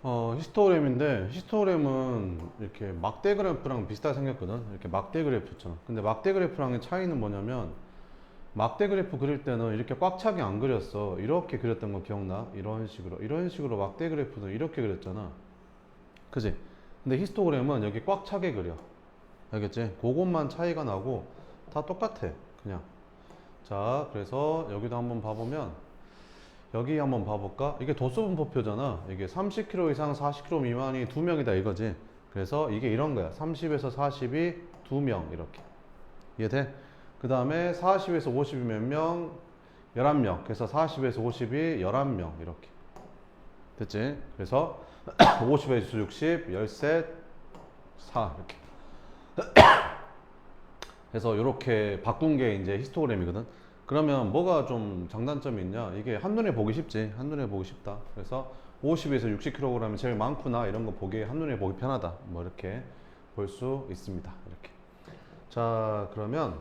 히스토그램인데 히스토그램은 이렇게 막대 그래프랑 비슷하게 생겼거든. 이렇게 막대 그래프처럼. 근데 막대 그래프랑의 차이는 뭐냐면 막대 그래프 그릴 때는 이렇게 꽉 차게 안 그렸어. 이렇게 그렸던 거 기억나? 이런 식으로 막대 그래프는 이렇게 그렸잖아. 그지? 근데 히스토그램은 여기 꽉 차게 그려. 알겠지? 그것만 차이가 나고 다 똑같아. 그냥. 자, 그래서 여기도 한번 봐보면 여기 한번 봐볼까? 이게 도수분포표잖아. 이게 30km 이상 40km 미만이 2명이다 이거지. 그래서 이게 이런 거야. 30에서 40이 2명 이렇게. 이해돼? 그 다음에 40에서 50이 몇 명? 11명. 그래서 40에서 50이 11명 이렇게. 됐지? 그래서 50에서 60, 13, 4 이렇게. 그래서 이렇게 바꾼 게 이제 히스토그램이거든. 그러면 뭐가 좀 장단점이 있냐? 이게 한눈에 보기 쉽지. 한눈에 보기 쉽다. 그래서 50에서 60kg이 제일 많구나. 이런 거 보기 한눈에 보기 편하다. 뭐 이렇게 볼 수 있습니다. 이렇게. 자, 그러면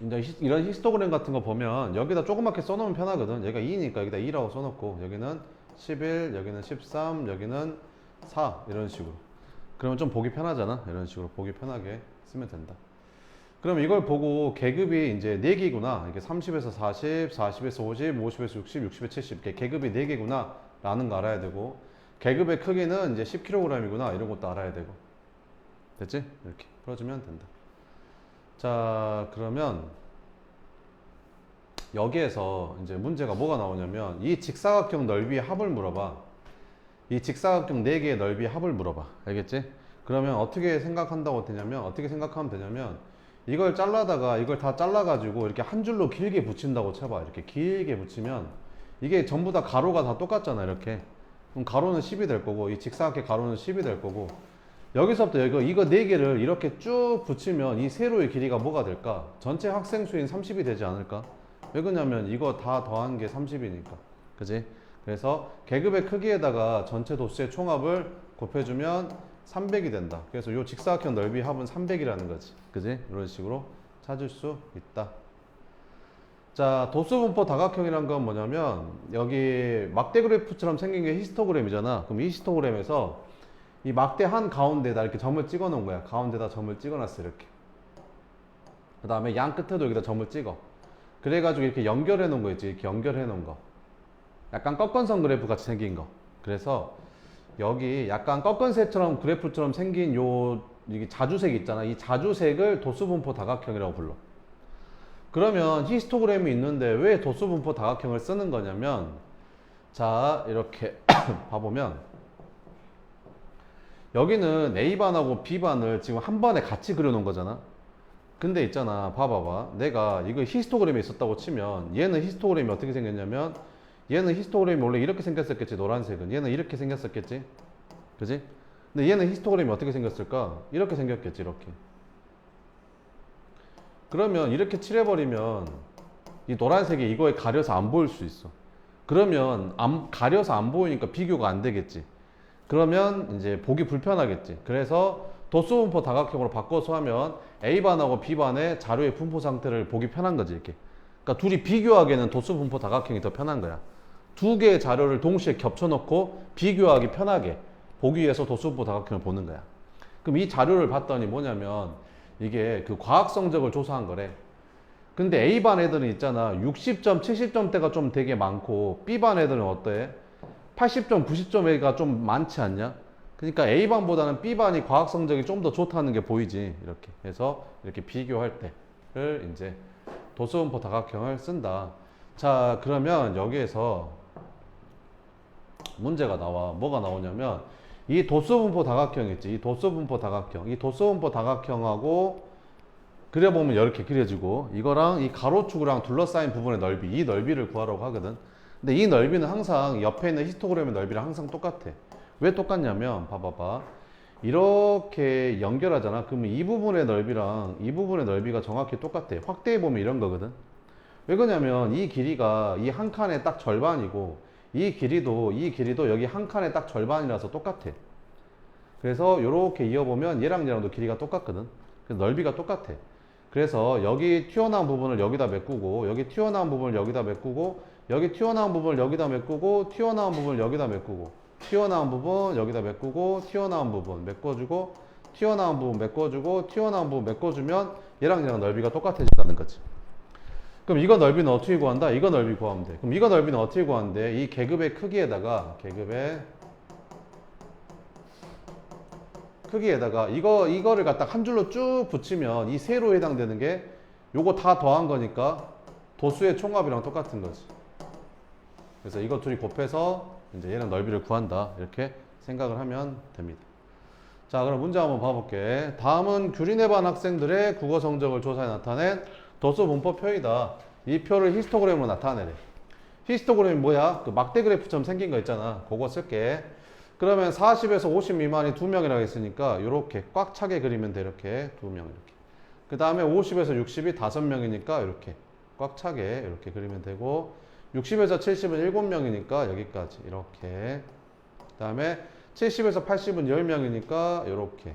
이제 이런 히스토그램 같은 거 보면 여기다 조그맣게 써놓으면 편하거든. 여기가 2니까 여기다 2라고 써놓고 여기는 11, 여기는 13, 여기는 4 이런 식으로. 그러면 좀 보기 편하잖아. 이런 식으로 보기 편하게 쓰면 된다. 그럼 이걸 보고 계급이 이제 4개구나. 이게 30에서 40, 40에서 50, 50에서 60, 60에서 70. 이렇게 계급이 4개구나. 라는 거 알아야 되고. 계급의 크기는 이제 10kg이구나. 이런 것도 알아야 되고. 됐지? 이렇게 풀어주면 된다. 자, 그러면 여기에서 이제 문제가 뭐가 나오냐면 이 직사각형 넓이의 합을 물어봐. 이 직사각형 4개의 넓이의 합을 물어봐. 알겠지? 그러면 어떻게 생각하면 되냐면 이걸 잘라다가 이걸 다 잘라가지고 이렇게 한 줄로 길게 붙인다고 쳐봐. 이렇게 길게 붙이면 이게 전부 다 가로가 다 똑같잖아. 이렇게. 그럼 가로는 10이 될 거고 이 직사각형 가로는 10이 될 거고 여기서부터 이거 4개를 이렇게 쭉 붙이면 이 세로의 길이가 뭐가 될까? 전체 학생 수인 30이 되지 않을까? 왜 그러냐면 이거 다 더한 게 30이니까. 그지? 그래서 계급의 크기에다가 전체 도수의 총합을 곱해주면 300이 된다. 그래서 이 직사각형 넓이 합은 300이라는 거지. 그지? 이런 식으로 찾을 수 있다. 자, 도수분포 다각형이란 건 뭐냐면 여기 막대 그래프처럼 생긴 게 히스토그램이잖아. 그럼 이 히스토그램에서 이 막대 한 가운데다 이렇게 점을 찍어 놓은 거야. 가운데다 점을 찍어 놨어. 이렇게. 그 다음에 양 끝에도 여기다 점을 찍어. 그래가지고 이렇게 연결해 놓은 거 있지. 이렇게 연결해 놓은 거. 약간 꺾은선 그래프 같이 생긴 거. 그래서 여기 약간 꺾은새처럼 그래프처럼 생긴 이게 자주색 있잖아. 이 자주색을 도수분포 다각형이라고 불러. 그러면 히스토그램이 있는데 왜 도수분포 다각형을 쓰는 거냐면 자, 이렇게 봐보면 여기는 A반하고 B반을 지금 한 번에 같이 그려놓은 거잖아. 근데 있잖아, 봐봐봐. 내가 이거 히스토그램이 있었다고 치면 얘는 히스토그램이 어떻게 생겼냐면 얘는 히스토그램이 원래 이렇게 생겼었겠지. 노란색은 얘는 이렇게 생겼었겠지. 그지? 근데 얘는 히스토그램이 어떻게 생겼을까? 이렇게 생겼겠지. 이렇게. 그러면 이렇게 칠해버리면 이 노란색이 이거에 가려서 안 보일 수 있어. 그러면 가려서 안 보이니까 비교가 안 되겠지. 그러면 이제 보기 불편하겠지. 그래서 도수분포 다각형으로 바꿔서 하면 A반하고 B반의 자료의 분포 상태를 보기 편한 거지. 이렇게. 그러니까 둘이 비교하기에는 도수분포 다각형이 더 편한 거야. 두 개의 자료를 동시에 겹쳐놓고 비교하기 편하게 보기 위해서 도수분포 다각형을 보는 거야. 그럼 이 자료를 봤더니 뭐냐면 이게 그 과학 성적을 조사한 거래. 근데 A반 애들은 있잖아. 60점, 70점대가 좀 되게 많고 B반 애들은 어때? 80점, 90점대가 좀 많지 않냐? 그러니까 A반보다는 B반이 과학 성적이 좀 더 좋다는 게 보이지. 이렇게 해서 이렇게 비교할 때를 이제 도수분포 다각형을 쓴다. 자, 그러면 여기에서 문제가 나와. 뭐가 나오냐면 이 도수분포 다각형 있지. 이 도수분포 다각형하고 그려보면 이렇게 그려지고 이거랑 이 가로축이랑 둘러싸인 부분의 넓이, 이 넓이를 구하라고 하거든. 근데 이 넓이는 항상 옆에 있는 히스토그램의 넓이랑 항상 똑같아. 왜 똑같냐면 봐봐봐. 이렇게 연결하잖아. 그러면 이 부분의 넓이랑 이 부분의 넓이가 정확히 똑같아. 확대해보면 이런 거거든. 왜 그러냐면 이 길이가 이 한 칸의 딱 절반이고 이 길이도 여기 한 칸의 딱 절반이라서 똑같아. 그래서 이렇게 이어보면 얘랑 얘랑도 길이가 똑같거든. 그래서 넓이가 똑같아. 그래서 여기 튀어나온 부분을 여기다 메꾸고 여기 튀어나온 부분을 여기다 메꾸고 여기 튀어나온 부분을 여기다 메꾸고 튀어나온 부분을 여기다 메꾸고 튀어나온 부분 여기다 메꾸고 튀어나온 부분 메꿔주고 튀어나온 부분 메꿔주고 튀어나온 부분 메꿔주면 얘랑 넓이가 똑같아진다는 거지. 그럼 이거 넓이는 어떻게 구한다? 이거 넓이 구하면 돼. 그럼 이거 넓이는 어떻게 구하는데? 이 계급의 크기에다가 이거를 갖다 한 줄로 쭉 붙이면 이 세로에 해당되는 게 요거 다 더한 거니까 도수의 총합이랑 똑같은 거지. 그래서 이거 둘이 곱해서 이제 얘는 넓이를 구한다. 이렇게 생각을 하면 됩니다. 자, 그럼 문제 한번 봐볼게. 다음은 규린에 반 학생들의 국어 성적을 조사해 나타낸 도수 분포 표이다. 이 표를 히스토그램으로 나타내래. 히스토그램이 뭐야? 그 막대 그래프처럼 생긴 거 있잖아. 그거 쓸게. 그러면 40에서 50 미만이 2명이라고 했으니까 이렇게 꽉 차게 그리면 돼. 이렇게 2명 이렇게. 그 다음에 50에서 60이 5명이니까 이렇게 꽉 차게 이렇게 그리면 되고 60에서 70은 7명이니까 여기까지 이렇게. 그 다음에 70에서 80은 10명이니까 이렇게.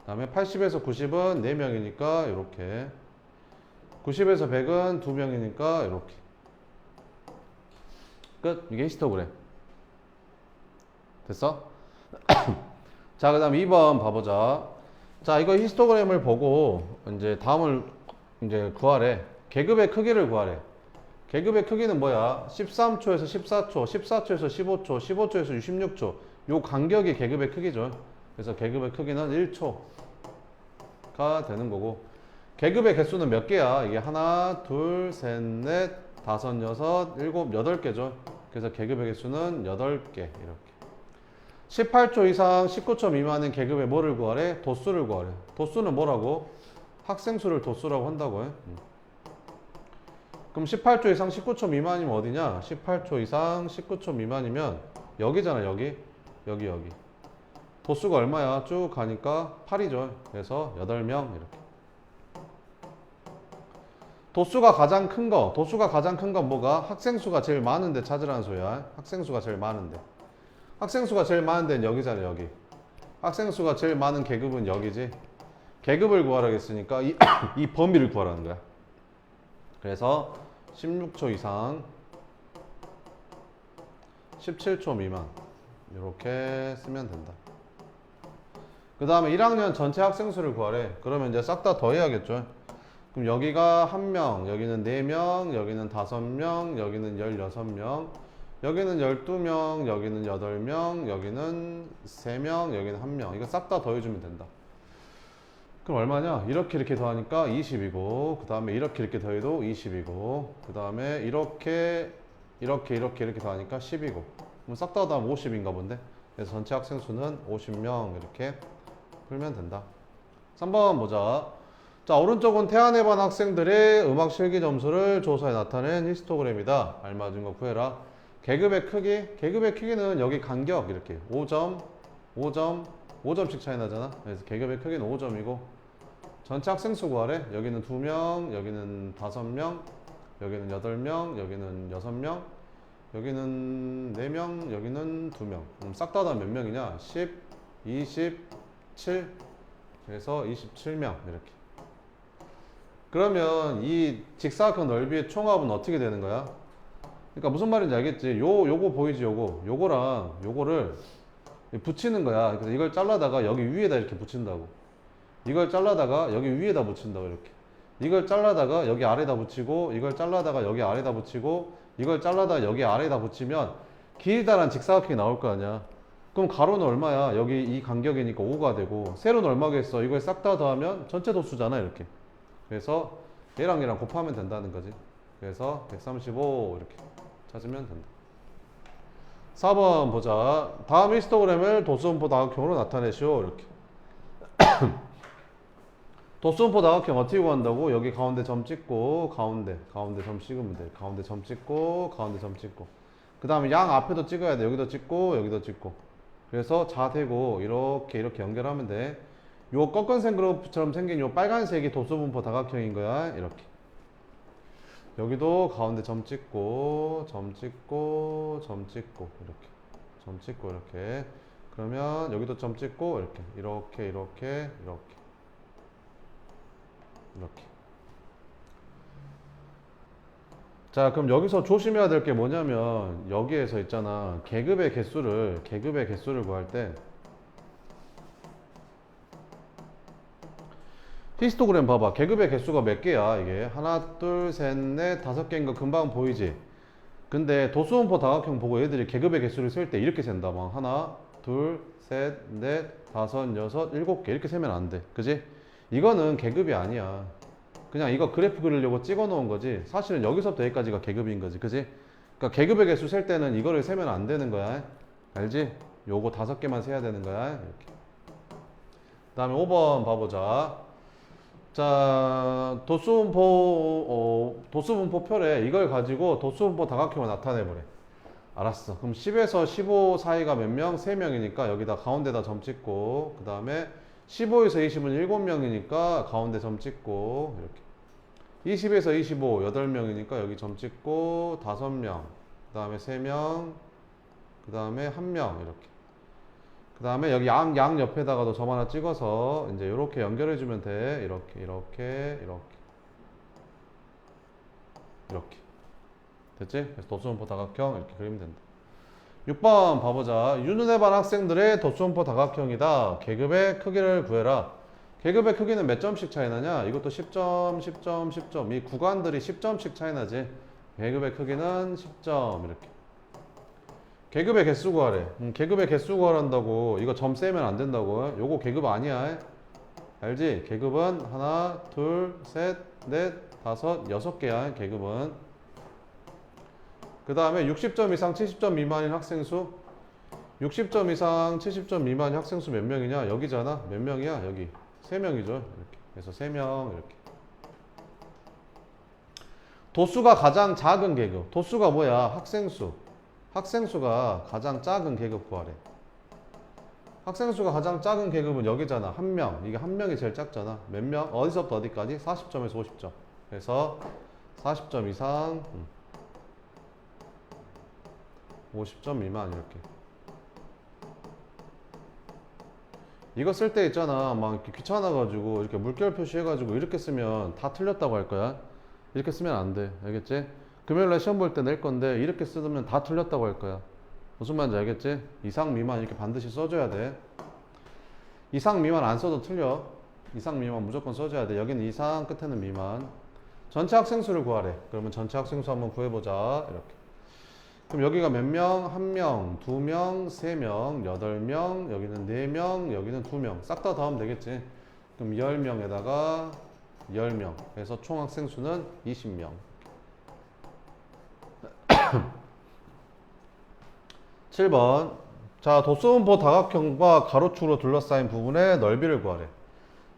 그 다음에 80에서 90은 4명이니까 이렇게. 90에서 100은 2명이니까 이렇게. 끝. 이게 히스토그램. 됐어? 자, 그 다음 2번 봐보자. 자, 이거 히스토그램을 보고 이제 다음을 이제 구하래. 계급의 크기를 구하래. 계급의 크기는 뭐야? 13초에서 14초, 14초에서 15초, 15초에서 66초. 요 간격이 계급의 크기죠. 그래서 계급의 크기는 1초가 되는 거고. 계급의 개수는 몇 개야? 이게 하나, 둘, 셋, 넷, 다섯, 여섯, 일곱, 8개죠. 그래서 계급의 개수는 8개. 이렇게. 18초 이상 19초 미만인 계급의 뭐를 구하래? 도수를 구하래. 도수는 뭐라고? 학생 수를 도수라고 한다고 해. 그럼 18초 이상 19초 미만이면 어디냐? 18초 이상 19초 미만이면 여기잖아. 여기. 도수가 얼마야? 쭉 가니까 8이죠. 그래서 8명 이렇게. 도수가 가장 큰 건 뭐가? 학생 수가 제일 많은데 찾으라는 소리야. 학생 수가 제일 많은데. 학생 수가 제일 많은 데는 여기잖아. 여기. 학생 수가 제일 많은 계급은 여기지. 계급을 구하라고 했으니까 이 범위를 구하라는 거야. 그래서 16초 이상 17초 미만 이렇게 쓰면 된다. 그 다음에 1학년 전체 학생 수를 구하래. 그러면 이제 싹 다 더해야겠죠. 그럼 여기가 1명, 여기는 4명, 여기는 5명, 여기는 16명, 여기는 12명, 여기는 8명, 여기는 3명, 여기는 1명. 이거 싹 다 더해주면 된다. 그럼 얼마냐? 이렇게 더하니까 20이고, 그 다음에 이렇게 더해도 20이고, 그 다음에 이렇게 더하니까 10이고. 그럼 싹 다 더하면 50인가 본데? 그래서 전체 학생 수는 50명 이렇게 풀면 된다. 3번 보자. 자, 오른쪽은 태안에 반 학생들의 음악 실기 점수를 조사해 나타낸 히스토그램이다. 알맞은 거 구해라. 계급의 크기는 여기 간격 이렇게 5점, 5점씩 차이 나잖아. 그래서 계급의 크기는 5점이고 전체 학생 수 구하래. 여기는 2명, 여기는 5명, 여기는 8명, 여기는 6명, 여기는 4명, 여기는 2명. 그럼 싹 다 몇 명이냐? 10, 27. 그래서 27명 이렇게. 그러면 이 직사각형 넓이의 총합은 어떻게 되는 거야? 그러니까 무슨 말인지 알겠지? 요거 보이지? 요거랑 요거를 붙이는 거야. 그래서 이걸 잘라다가 여기 위에다 이렇게 붙인다고. 이걸 잘라다가 여기 위에다 붙인다고 이렇게. 이걸 잘라다가 여기 아래다 붙이고, 이걸 잘라다가 여기 아래다 붙이고, 이걸 잘라다가 여기 아래다 붙이면 길다란 직사각형이 나올 거 아니야. 그럼 가로는 얼마야? 여기 이 간격이니까 5가 되고, 세로는 얼마겠어? 이걸 싹 다 더하면 전체 도수잖아 이렇게. 그래서 얘랑 곱하면 된다는 거지. 그래서 135 이렇게 찾으면 된다. 4번 보자. 다음 히스토그램을 도수분포 다각형으로 나타내시오. 이렇게. 도수분포 다각형 어떻게 구한다고? 여기 가운데 점 찍고 가운데 점 찍으면 돼. 가운데 점 찍고 가운데 점 찍고. 그 다음에 양 앞에도 찍어야 돼. 여기도 찍고 여기도 찍고. 그래서 자대고 이렇게 연결하면 돼. 요 꺾은색 그래프처럼 생긴 요 빨간색이 도수분포 다각형인 거야. 이렇게. 여기도 가운데 점 찍고 이렇게. 점 찍고 이렇게. 그러면 여기도 점 찍고 이렇게. 이렇게. 자, 그럼 여기서 조심해야 될 게 뭐냐면 여기에서 있잖아. 계급의 개수를 구할 때 히스토그램 봐봐. 계급의 개수가 몇 개야 이게? 하나, 둘, 셋, 넷, 다섯 개인 거 금방 보이지? 근데 도수분포 다각형 보고 얘들이 계급의 개수를 쓸 때 이렇게 센다. 막 하나, 둘, 셋, 넷, 다섯, 여섯, 일곱 개 이렇게 세면 안 돼. 그지? 이거는 계급이 아니야. 그냥 이거 그래프 그리려고 찍어 놓은 거지. 사실은 여기서부터 여기까지가 계급인 거지. 그지? 그러니까 계급의 개수 셀 때는 이거를 세면 안 되는 거야. 알지? 요거 다섯 개만 세야 되는 거야. 이렇게. 그 다음에 5번 봐보자. 자, 도수분포표래. 이걸 가지고 도수분포 다각형을 나타내보래. 알았어. 그럼 10에서 15 사이가 몇 명? 3명이니까 여기다 가운데다 점 찍고, 그 다음에 15에서 20은 7명이니까 가운데 점 찍고, 이렇게. 20에서 25, 8명이니까 여기 점 찍고, 5명, 그 다음에 3명, 그 다음에 1명, 이렇게. 그 다음에 여기 양 옆에다가도 점 하나 찍어서 이제 이렇게 연결해주면 돼. 이렇게. 됐지? 그래서 도수분포 다각형 이렇게 그리면 된다. 6번 봐보자. 유눈에 반 학생들의 도수분포 다각형이다. 계급의 크기를 구해라. 계급의 크기는 몇 점씩 차이 나냐? 이것도 10점, 10점, 10점. 이 구간들이 10점씩 차이 나지. 계급의 크기는 10점 이렇게. 계급의 개수 구하래. 계급의 개수 구하란다고 이거 점 세면 안 된다고. 요거 계급 아니야. 알지? 계급은 하나, 둘, 셋, 넷, 다섯, 6개야. 계급은. 그 다음에 60점 이상 70점 미만인 학생 수. 60점 이상 70점 미만인 학생 수 몇 명이냐? 여기잖아. 몇 명이야? 여기 3명이죠. 이렇게. 그래서 3명 이렇게. 도수가 가장 작은 계급. 도수가 뭐야? 학생 수. 학생 수가 가장 작은 계급 구하래. 학생 수가 가장 작은 계급은 여기잖아. 1명. 이게 1명이 제일 작잖아. 몇 명? 어디서부터 어디까지? 40점에서 50점. 그래서 40점 이상 50점 미만 이렇게. 이거 쓸 때 있잖아. 막 이렇게 귀찮아가지고 이렇게 물결 표시해가지고 이렇게 쓰면 다 틀렸다고 할 거야. 이렇게 쓰면 안 돼. 알겠지? 금요일날 시험 볼 때 낼 건데 이렇게 쓰면 다 틀렸다고 할 거야. 무슨 말인지 알겠지? 이상 미만 이렇게 반드시 써줘야 돼. 이상 미만 안 써도 틀려. 이상 미만 무조건 써줘야 돼. 여기는 이상, 끝에는 미만. 전체 학생 수를 구하래. 그러면 전체 학생 수 한번 구해보자. 이렇게. 그럼 여기가 몇 명? 1명, 2명, 3명, 8명, 여기는 4명, 여기는 2명. 싹 다 더하면 되겠지. 그럼 10명에다가 10명. 그래서 총 학생 수는 20명. 7번. 자, 도수분포 다각형과 가로축으로 둘러싸인 부분의 넓이를 구하래.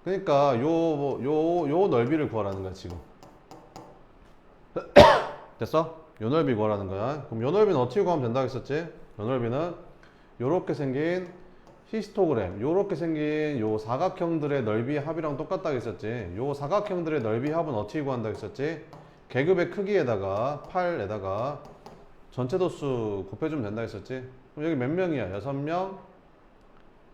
그러니까 요 넓이를 구하라는 거야, 지금. 됐어? 요 넓이 구하라는 거야. 그럼 요 넓이는 어떻게 구하면 된다고 했었지? 요 넓이는 요렇게 생긴 히스토그램, 요렇게 생긴 요 사각형들의 넓이 합이랑 똑같다고 했었지. 요 사각형들의 넓이 합은 어떻게 구한다고 했었지? 계급의 크기에다가 8에다가 전체 도수 곱해주면 된다 했었지. 그럼 여기 몇 명이야? 6명,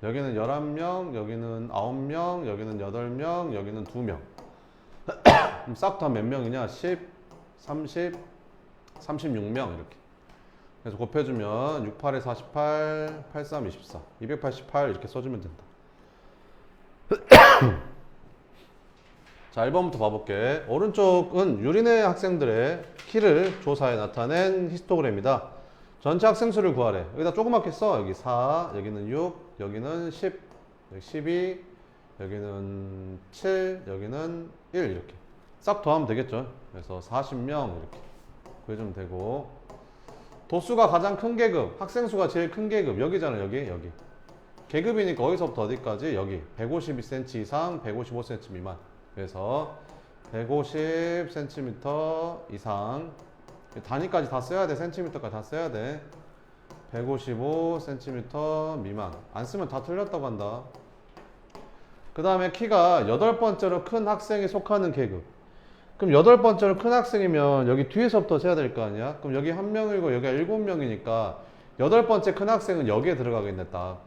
여기는 11명, 여기는 9명, 여기는 8명, 여기는 2명. 그럼 싹 다 몇 명이냐? 10, 30, 36명 이렇게. 그래서 곱해주면 6, 8에 48, 8, 3, 24, 288 이렇게 써주면 된다. 자, 1번부터 봐볼게. 오른쪽은 유리네 학생들의 키를 조사해 나타낸 히스토그램이다. 전체 학생 수를 구하래. 여기다 조그맣게 써. 여기 4, 여기는 6, 여기는 10, 여기 12, 여기는 7, 여기는 1 이렇게. 싹 더하면 되겠죠. 그래서 40명 이렇게 구해주면 되고. 도수가 가장 큰 계급, 학생 수가 제일 큰 계급 여기잖아. 여기. 계급이니까 어디서부터 어디까지? 여기 152cm 이상, 155cm 미만. 그래서 150cm 이상, 단위까지 다 써야 돼. cm까지 다 써야 돼. 155cm 미만. 안 쓰면 다 틀렸다고 한다. 그 다음에 키가 8번째로 큰 학생이 속하는 계급. 그럼 8번째로 큰 학생이면 여기 뒤에서부터 세야 될 거 아니야? 그럼 여기 1명이고 여기가 7명이니까 8번째 큰 학생은 여기에 들어가겠네 딱.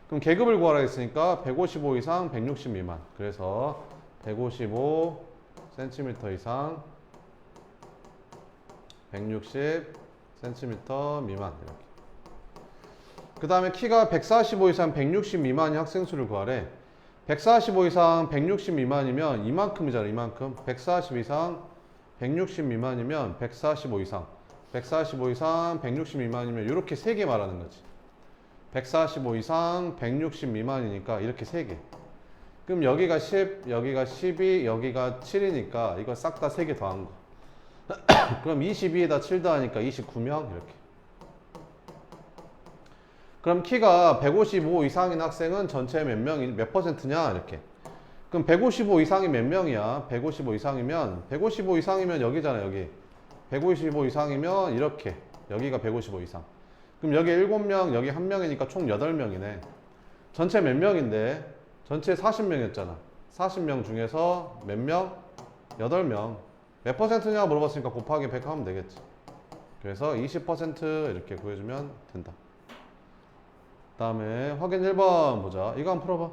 그럼 계급을 구하라 했으니까 155 이상 160 미만. 그래서 155cm 이상 160cm 미만 이렇게. 그 다음에 키가 145 이상 160 미만인 학생 수를 구하래. 145 이상 160 미만이면 이만큼이잖아. 이만큼. 140 이상 160 미만이면 145 이상 145 이상 160 미만이면 이렇게 3개 말하는 거지. 145 이상 160 미만이니까 이렇게 3개. 그럼 여기가 10, 여기가 12, 여기가 7이니까 이거 싹 다 3개 더한 거. 그럼 22에다 7 더하니까 29명 이렇게. 그럼 키가 155 이상인 학생은 전체 몇 퍼센트냐 이렇게. 그럼 155 이상이 몇 명이야? 155 이상이면 155 이상이면 여기잖아. 여기 155 이상이면 이렇게 여기가 155 이상. 그럼 여기 7명 여기 1명이니까 총 8명이네. 전체 몇 명인데? 전체 40명이었잖아. 40명 중에서 몇 명? 8명. 몇 퍼센트냐 물어봤으니까 곱하기 100 하면 되겠지. 그래서 20% 이렇게 구해주면 된다. 그 다음에 확인 1번 보자. 이거 한번 풀어봐.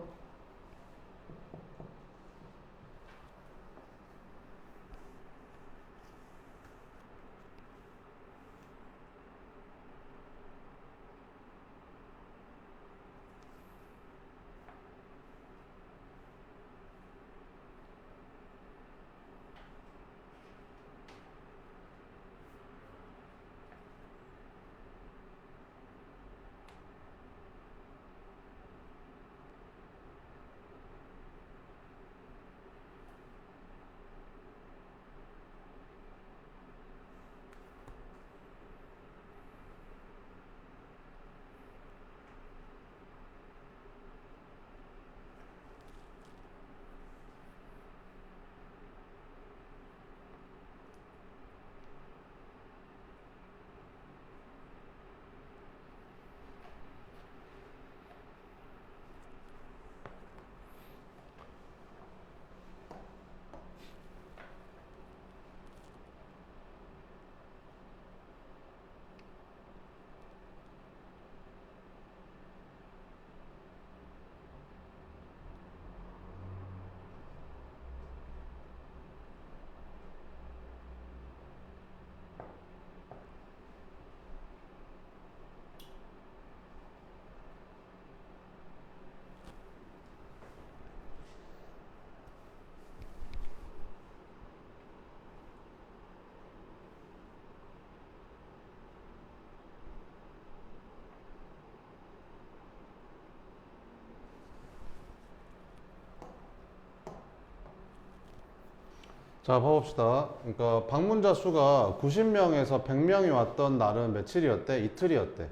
자, 봐봅시다. 그러니까 방문자 수가 90명에서 100명이 왔던 날은 며칠이었대? 이틀이었대.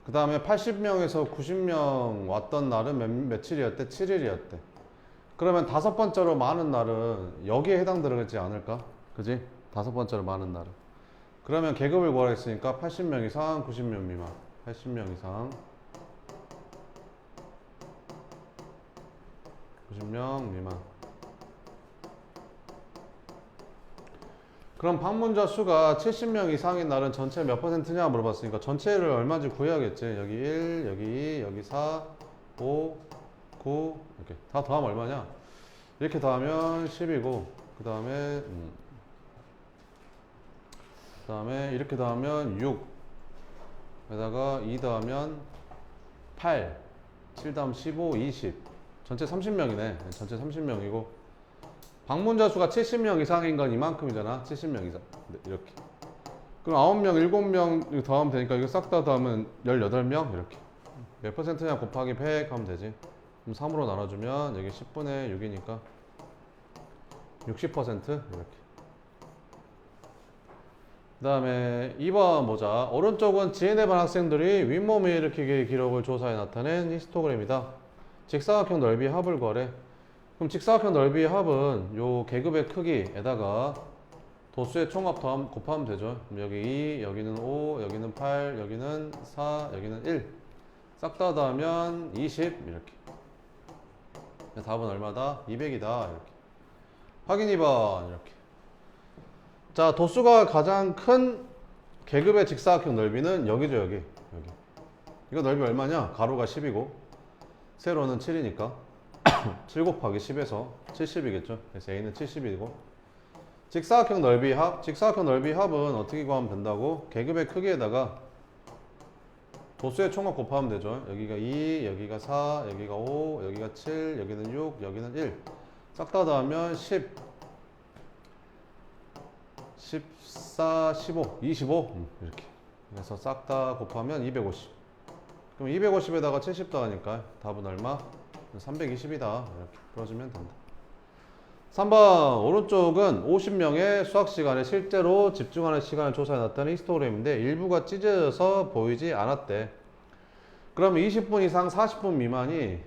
그 다음에 80명에서 90명 왔던 날은 며칠이었대? 7일이었대. 그러면 다섯 번째로 많은 날은 여기에 해당되지 않을까? 그지? 다섯 번째로 많은 날은. 그러면 계급을 구하라 했으니까 80명 이상, 90명 미만. 80명 이상, 90명 미만. 그럼 방문자 수가 70명 이상인 날은 전체 몇 퍼센트냐 물어봤으니까 전체를 얼마인지 구해야겠지. 여기 1, 여기 2, 여기 4, 5, 9 이렇게 다 더하면 얼마냐? 이렇게 더하면 10이고 그 다음에 이렇게 더하면 6 에다가 2 더하면 8 7 더하면 15, 20 전체 30명이네. 전체 30명이고 방문자 수가 70명 이상인 건 이만큼이잖아. 70명 이상. 네, 이렇게. 그럼 9명, 7명 더하면 되니까 이거 싹 다 더하면 18명? 이렇게. 몇 퍼센트냐 곱하기 100 하면 되지. 그럼 3으로 나눠주면 여기 10분의 6이니까 60% 이렇게. 그 다음에 2번 보자. 오른쪽은 지혜내반 학생들이 윗몸 일으키기 기록을 조사해 나타낸 히스토그램이다. 직사각형 넓이 합을 구하래. 그럼 직사각형 넓이의 합은 요 계급의 크기에다가 도수의 총합 더하면 곱하면 되죠. 그럼 여기 2, 여기는 5, 여기는 8, 여기는 4, 여기는 1. 싹 다 더하면 20 이렇게. 답은 얼마다? 200이다 이렇게. 확인 2번 이렇게. 자, 도수가 가장 큰 계급의 직사각형 넓이는 여기죠. 여기. 이거 넓이 얼마냐? 가로가 10이고 세로는 7이니까 7 곱하기 10에서 70이겠죠. 그래서 A는 70이고 직사각형 넓이 합. 직사각형 넓이 합은 어떻게 구하면 된다고? 계급의 크기에다가 도수의 총합 곱하면 되죠. 여기가 2, 여기가 4, 여기가 5, 여기가 7, 여기는 6, 여기는 1. 싹 다 더하면 10, 14, 15, 25 이렇게. 그래서 싹 다 곱하면 250. 그럼 250에다가 70 더하니까 답은 얼마? 320이다. 이렇게 풀어주면 된다. 3번 오른쪽은 50명의 수학 시간에 실제로 집중하는 시간을 조사해 놨다는 히스토그램인데 일부가 찢어져서 보이지 않았대. 그러면 20분 이상 40분 미만이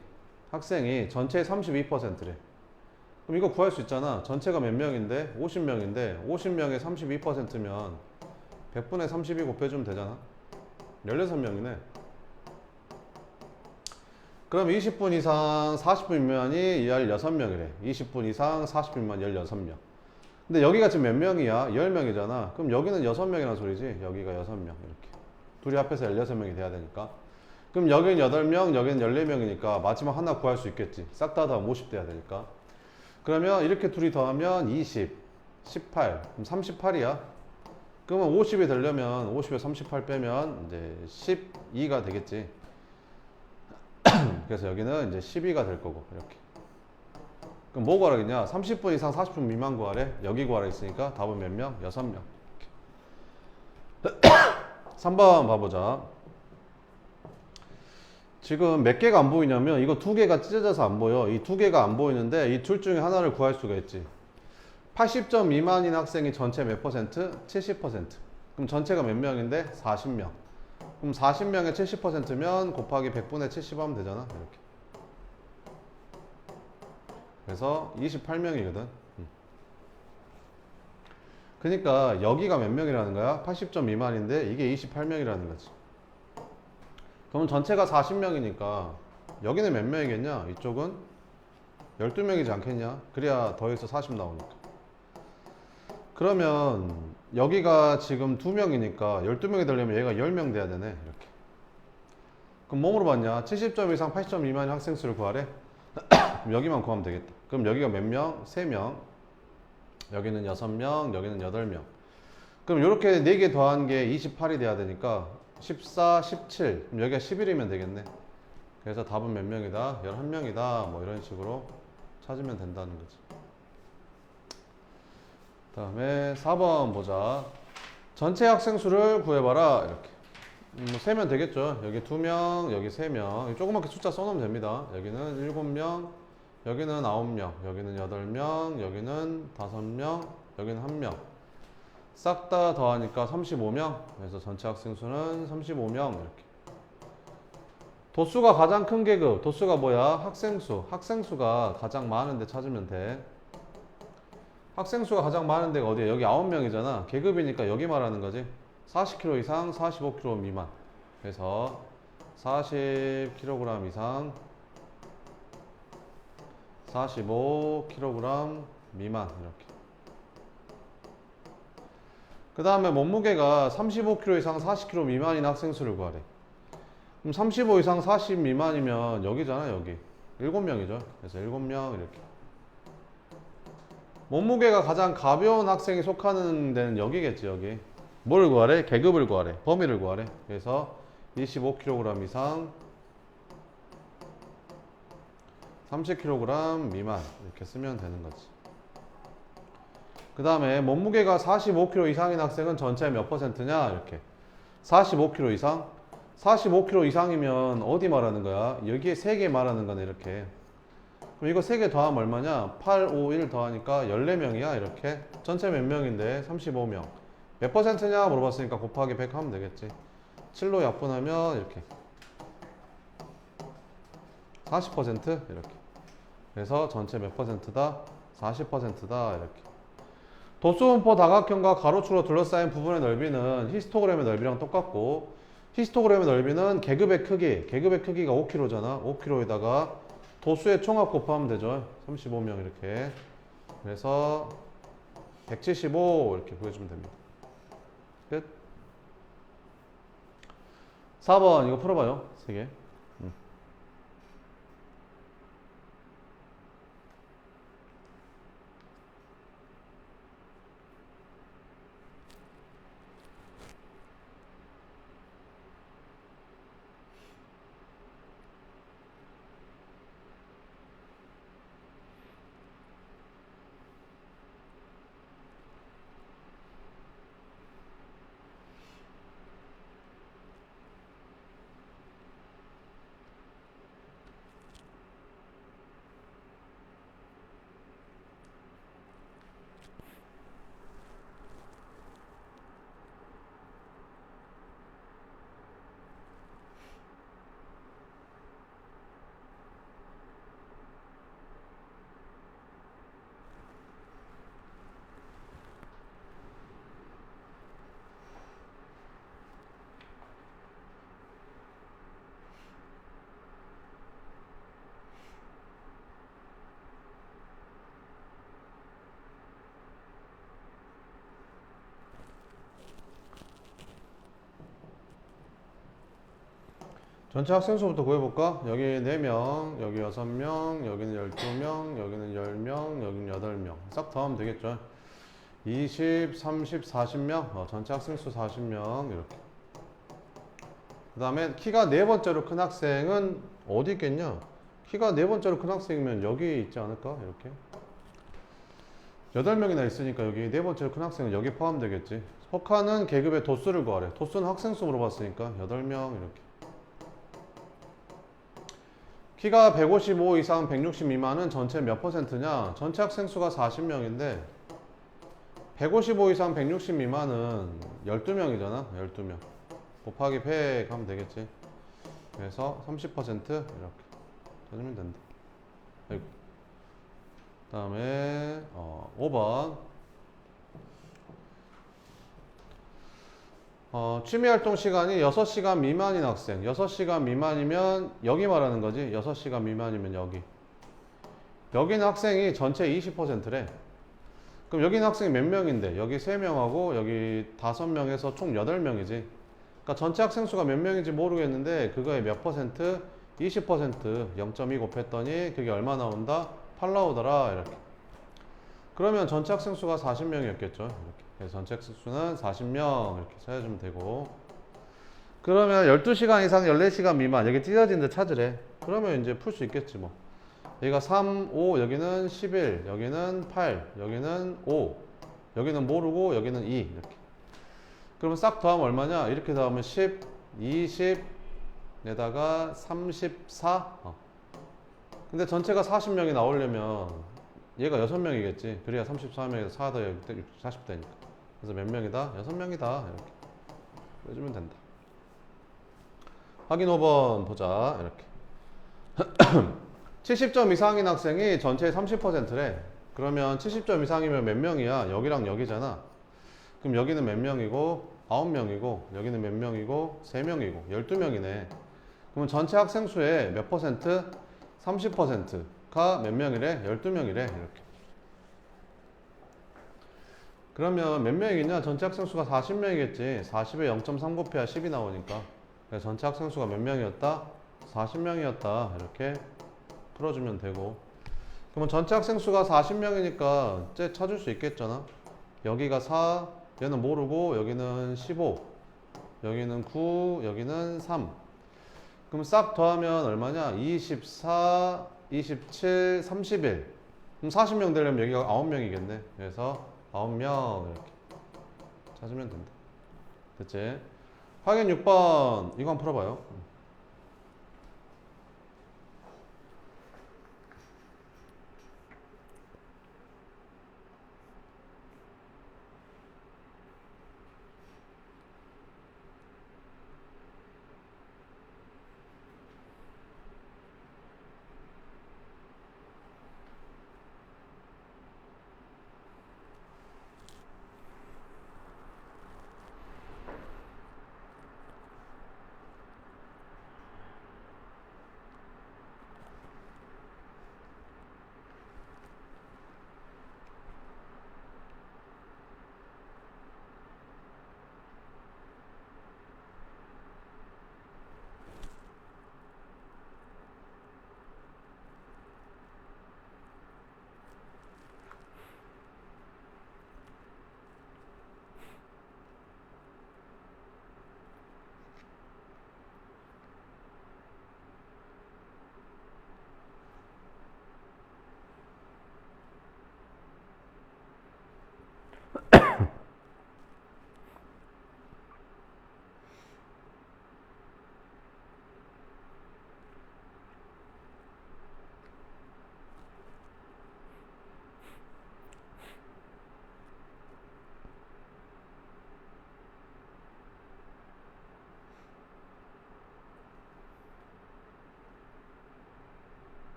학생이 전체의 32%래. 그럼 이거 구할 수 있잖아. 전체가 몇 명인데? 50명인데 50명의 32%면 100분의 32 곱해주면 되잖아. 16명이네. 그럼 20분 이상 40분 미만이 16명이래. 20분 이상 40분 미만 16명. 근데 여기가 지금 몇 명이야? 10명이잖아. 그럼 여기는 6명이라는 소리지. 여기가 6명 이렇게. 둘이 합해서 16명이 돼야 되니까. 그럼 여기는 8명, 여기는 14명이니까 마지막 하나 구할 수 있겠지. 싹 다 더하면 50 돼야 되니까. 그러면 이렇게 둘이 더하면 20, 18, 그럼 38이야. 그러면 50이 되려면 50에 38 빼면 이제 12가 되겠지. 그래서 여기는 이제 12가 될 거고 이렇게. 그럼 뭐 구하라겠냐? 30분 이상 40분 미만 구하래. 여기 구하라 했으니까 답은 몇 명? 6명. 3번 봐보자. 지금 몇 개가 안 보이냐면 이거 두 개가 찢어져서 안 보여. 이 두 개가 안 보이는데 이 둘 중에 하나를 구할 수가 있지. 80점 미만인 학생이 전체 몇 퍼센트? 70%. 그럼 전체가 몇 명인데? 40명. 그럼 40명의 70%면 곱하기 100분의 70 하면 되잖아. 이렇게. 그래서 28명이거든. 그러니까 여기가 몇 명이라는 거야? 80점 미만인데 이게 28명이라는 거지. 그러면 전체가 40명이니까 여기는 몇 명이겠냐? 이쪽은 12명이지 않겠냐? 그래야 더해서 40 나오니까. 그러면 여기가 지금 2명이니까 12명이 되려면 얘가 10명 돼야 되네. 이렇게. 그럼 뭐 물어봤냐? 70점 이상 80점 미만의 학생 수를 구하래? 그럼 여기만 구하면 되겠다. 그럼 여기가 몇 명? 3명. 여기는 6명, 여기는 8명. 그럼 이렇게 4개 더한 게 28이 돼야 되니까 14, 17. 그럼 여기가 11이면 되겠네. 그래서 답은 몇 명이다? 11명이다. 뭐 이런 식으로 찾으면 된다는 거지. 그 다음에 4번 보자. 전체 학생 수를 구해봐라. 이렇게. 뭐 세면 되겠죠. 여기 2명, 여기 3명. 조그맣게 숫자 써놓으면 됩니다. 여기는 7명, 여기는 9명, 여기는 8명, 여기는 5명, 여기는 1명. 싹 다 더하니까 35명. 그래서 전체 학생 수는 35명. 이렇게. 도수가 가장 큰 계급. 도수가 뭐야? 학생 수. 학생 수가 가장 많은데 찾으면 돼. 학생 수가 가장 많은 데가 어디야? 여기 9명이잖아. 계급이니까 여기 말하는 거지. 40kg 이상, 45kg 미만. 그래서 40kg 이상, 45kg 미만. 이렇게. 그 다음에 몸무게가 35kg 이상 40kg 미만인 학생 수를 구하래. 그럼 35 이상 40 미만이면 여기잖아. 여기 7명이죠. 그래서 7명 이렇게. 몸무게가 가장 가벼운 학생이 속하는 데는 여기겠지. 여기 뭘 구하래? 계급을 구하래. 범위를 구하래. 그래서 25kg 이상 30kg 미만 이렇게 쓰면 되는 거지. 그 다음에 몸무게가 45kg 이상인 학생은 전체의 몇 퍼센트냐? 이렇게 45kg 이상 45kg 이상이면 어디 말하는 거야? 여기에 3개 말하는 거네. 이렇게. 그럼 이거 3개 더하면 얼마냐? 8, 5, 1 더하니까 14명이야. 이렇게. 전체 몇 명인데? 35명. 몇 퍼센트냐 물어봤으니까 곱하기 100 하면 되겠지. 7로 약분하면 이렇게 40% 이렇게. 그래서 전체 몇 퍼센트다? 40%다. 이렇게. 도수분포 다각형과 가로축으로 둘러싸인 부분의 넓이는 히스토그램의 넓이랑 똑같고, 히스토그램의 넓이는 계급의 크기가 5kg잖아. 5kg에다가 도수의 총합 곱하면 되죠. 35명 이렇게. 그래서 175 이렇게 구해주면 됩니다. 끝. 4번 이거 풀어봐요. 3개. 전체 학생 수부터 구해볼까? 여기 4명, 여기 6명, 여기는 12명, 여기는 10명, 여기는 8명. 싹 더하면 되겠죠. 20, 30, 40명. 전체 학생 수 40명. 이렇게. 그 다음에 키가 4번째로 큰 학생은 어디 있겠냐? 키가 4번째로 큰 학생이면 여기 있지 않을까? 이렇게. 8명이나 있으니까 여기 4번째로 큰 학생은 여기 포함되겠지. 혹하는 계급의 도수를 구하래. 도수는 학생 수 물어봤으니까 8명 이렇게. 키가 155 이상 160 미만은 전체 몇 퍼센트냐? 전체 학생 수가 40명인데 155 이상 160 미만은 12명이잖아. 12명. 곱하기 100 하면 되겠지. 그래서 30% 이렇게 찾으면 된다. 아이고. 다음에 5번. 취미활동 시간이 6시간 미만인 학생. 6시간 미만이면 여기 말하는 거지. 6시간 미만이면 여기. 여기는 학생이 전체 20%래. 그럼 여기는 학생이 몇 명인데? 여기 3명하고 여기 5명에서 총 8명이지. 그러니까 전체 학생 수가 몇 명인지 모르겠는데 그거의 몇 퍼센트? 20% 0.2 곱했더니 그게 얼마 나온다? 8 나오더라. 이렇게. 그러면 전체 학생 수가 40명이었겠죠. 이렇게. 그래서 전체 학생 수는 40명 이렇게 찾아주면 되고. 그러면 12시간 이상 14시간 미만 여기 찢어진 데 찾으래. 그러면 이제 풀 수 있겠지 뭐. 여기가 3, 5, 여기는 11, 여기는 8, 여기는 5, 여기는 모르고 여기는 2 이렇게. 그러면 싹 더하면 얼마냐? 이렇게 더하면 10, 20 에다가 34. 근데 전체가 40명이 나오려면 얘가 6명이겠지. 그래야 34명에서 4 더해 40 되니까. 그래서 몇 명이다? 6명이다. 이렇게 해주면 된다. 확인 5번 보자. 이렇게. 70점 이상인 학생이 전체의 30%래. 그러면 70점 이상이면 몇 명이야? 여기랑 여기잖아. 그럼 여기는 몇 명이고 9명이고 여기는 몇 명이고 3명이고 12명이네. 그러면 전체 학생 수의 몇 퍼센트? 30%가 몇 명이래? 12명이래. 이렇게. 그러면 몇 명이겠냐? 전체 학생 수가 40명이겠지. 40에 0.3 곱해야 10이 나오니까. 그래서 전체 학생 수가 몇 명이었다? 40명이었다. 이렇게 풀어주면 되고. 그러면 전체 학생 수가 40명이니까 쟤 찾을 수 있겠잖아. 여기가 4, 얘는 모르고 여기는 15, 여기는 9, 여기는 3. 그럼 싹 더하면 얼마냐? 24, 27, 31. 그럼 40명 되려면 여기가 9명이겠네. 그래서 9명 이렇게 찾으면 된다. 됐지? 확인 6번 이거 한번 풀어봐요.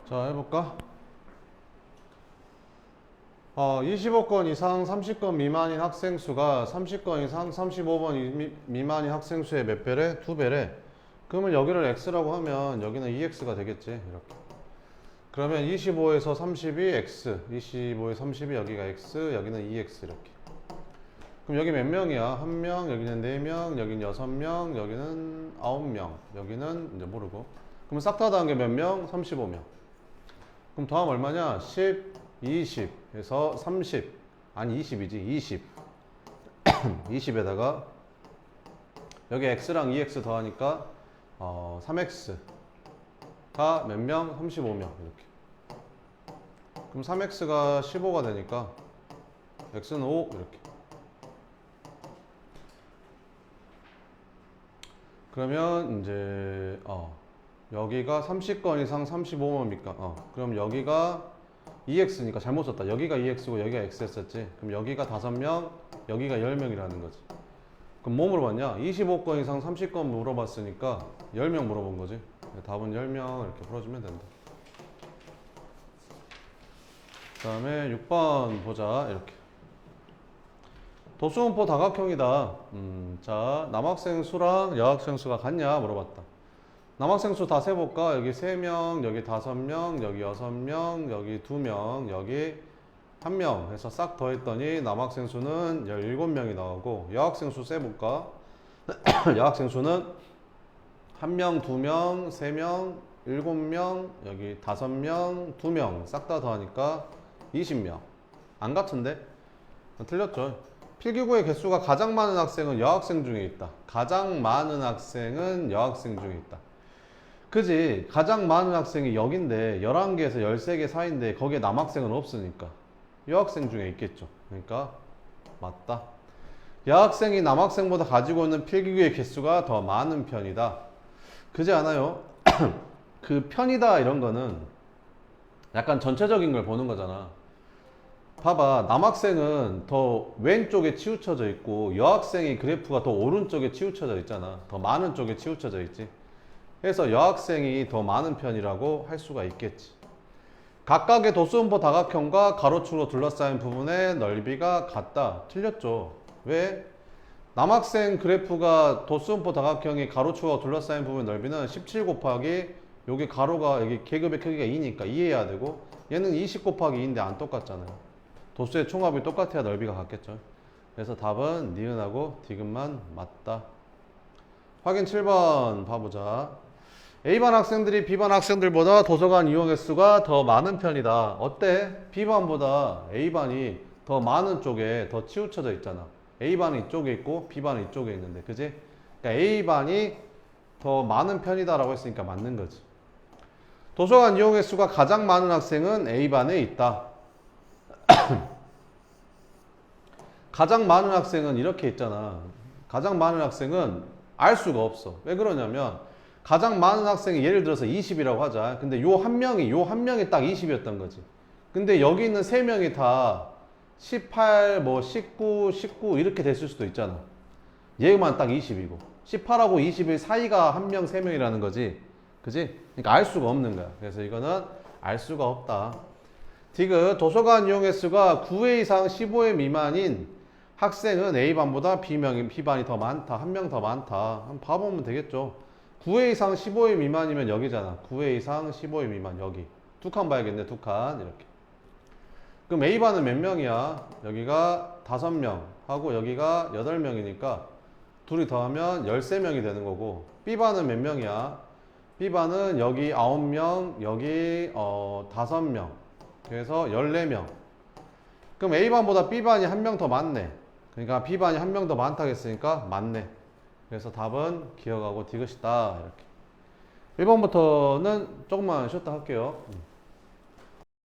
자, 해볼까? 25건 이상 30건 미만인 학생 수가 30건 이상 35번 미만인 학생 수의 몇 배래? 2배래. 그러면 여기를 x라고 하면 여기는 2x가 되겠지. 이렇게. 그러면 25에서 30이 x, 25에서 30이 여기가 x, 여기는 2x 이렇게. 그럼 여기 몇 명이야? 1명, 여기는 4명, 여기는 6명, 여기는 9명, 여기는 이제 모르고. 그럼 싹 다 더한 게 몇 명? 35명. 그럼 더하면 얼마냐? 10, 20 해서 30. 아니 20이지. 20. 20에다가 여기 x랑 2x 더하니까 3x가 몇 명? 35명 이렇게. 그럼 3x가 15가 되니까 x는 5 이렇게. 그러면 이제 여기가 30건 이상 35명이니까 그럼 여기가 2x니까 잘못 썼다. 여기가 2x고 여기가 x였었지. 그럼 여기가 5명, 여기가 10명이라는 거지. 그럼 뭐 물어봤냐? 25건 이상 30건 물어봤으니까 10명 물어본 거지. 답은 10명 이렇게 풀어주면 된다. 그 다음에 6번 보자. 이렇게. 도수분포 다각형이다. 자, 남학생 수랑 여학생 수가 같냐? 물어봤다. 남학생 수 다 세볼까? 여기 3명, 여기 5명, 여기 6명, 여기 2명, 여기 1명 해서 싹 더했더니 남학생 수는 17명이 나오고 여학생 수 세볼까? 여학생 수는 1명, 2명, 3명, 7명, 여기 5명, 2명 싹 다 더하니까 20명. 안 같은데? 틀렸죠. 필기구의 개수가 가장 많은 학생은 여학생 중에 있다. 가장 많은 학생은 여학생 중에 있다. 그지? 가장 많은 학생이 여긴데 11개에서 13개 사이인데 거기에 남학생은 없으니까 여학생 중에 있겠죠. 그러니까 맞다. 여학생이 남학생보다 가지고 있는 필기구의 개수가 더 많은 편이다. 그지 않아요? 그 편이다 이런 거는 약간 전체적인 걸 보는 거잖아. 봐봐, 남학생은 더 왼쪽에 치우쳐져 있고 여학생이 그래프가 더 오른쪽에 치우쳐져 있잖아. 더 많은 쪽에 치우쳐져 있지. 그래서 여학생이 더 많은 편이라고 할 수가 있겠지. 각각의 도수분포 다각형과 가로축으로 둘러싸인 부분의 넓이가 같다. 틀렸죠. 왜? 남학생 그래프가 도수분포 다각형이 가로축으로 둘러싸인 부분의 넓이는 17 곱하기 여기 가로가 여기 계급의 크기가 2니까 이해해야 되고 얘는 20 곱하기 2인데 안 똑같잖아요. 도수의 총합이 똑같아야 넓이가 같겠죠. 그래서 답은 니은하고 디귿만 맞다. 확인 7번 봐보자. A반 학생들이 B반 학생들보다 도서관 이용 횟수가 더 많은 편이다. 어때? B반보다 A반이 더 많은 쪽에 더 치우쳐져 있잖아. A반은 이쪽에 있고 B반은 이쪽에 있는데, 그지? 그러니까 A반이 더 많은 편이다라고 했으니까 맞는 거지. 도서관 이용 횟수가 가장 많은 학생은 A반에 있다. 가장 많은 학생은 이렇게 있잖아. 가장 많은 학생은 알 수가 없어. 왜 그러냐면 가장 많은 학생이 예를 들어서 20이라고 하자. 근데 요 한 명이 딱 20이었던 거지. 근데 여기 있는 3명이 다 18, 뭐 19, 19 이렇게 됐을 수도 있잖아. 얘만 딱 20이고 18하고 20의 사이가 한 명, 3명이라는 거지. 그지? 그러니까 알 수가 없는 거야. 그래서 이거는 알 수가 없다. 디귿 도서관 이용 횟수가 9회 이상 15회 미만인 학생은 A반보다 B반이 더 많다. 한 명 더 많다. 한번 봐보면 되겠죠. 9회 이상 15회 미만이면 여기잖아. 9회 이상 15회 미만 여기. 두 칸 봐야겠네. 두 칸 이렇게. 그럼 A반은 몇 명이야? 여기가 5명 하고 여기가 8명이니까 둘이 더하면 13명이 되는 거고, B반은 몇 명이야? B반은 여기 9명, 여기 5명. 그래서 14명. 그럼 A반보다 B반이 한 명 더 많네. 그러니까 B반이 한 명 더 많다고 했으니까 맞네. 그래서 답은 기억하고 디귿이다. 이렇게. 1번부터는 조금만 쉬었다 할게요.